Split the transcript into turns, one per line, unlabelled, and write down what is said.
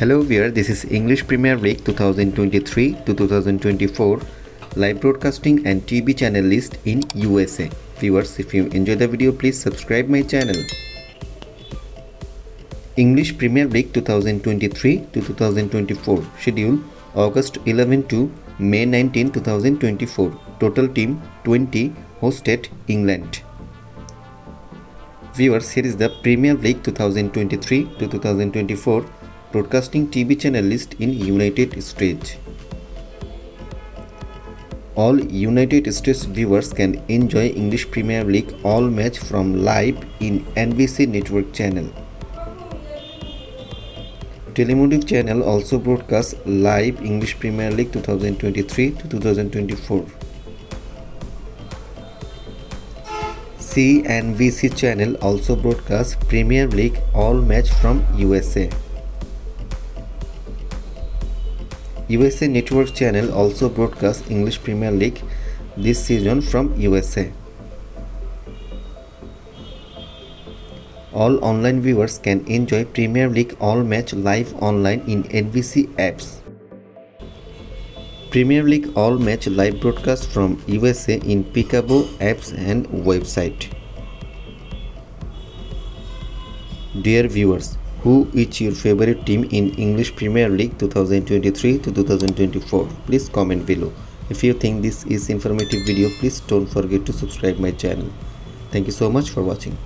Hello viewer, this is English Premier League 2023 to 2024 live broadcasting and TV channel list in USA. Viewers, if you enjoy the video, please subscribe my channel. English Premier League 2023 to 2024 schedule August 11 to May 19, 2024. Total team 20, hosted England. Viewers, here is the Premier League 2023 to 2024 broadcasting TV channel list in United States. All United States viewers can enjoy English Premier League all match from live in NBC network channel. Telemotive channel also broadcasts live English Premier League 2023 to 2024. NBC channel also broadcasts Premier League all match from USA. USA Network channel also broadcasts English Premier League this season from USA. All online viewers can enjoy Premier League all match live online in NBC apps. Premier League all match live broadcast from USA in Peacock apps and website. Dear viewers, who is your favorite team in English Premier League 2023 to 2024? Please comment below. If you think this is informative video, please don't forget to subscribe my channel. Thank you so much for watching.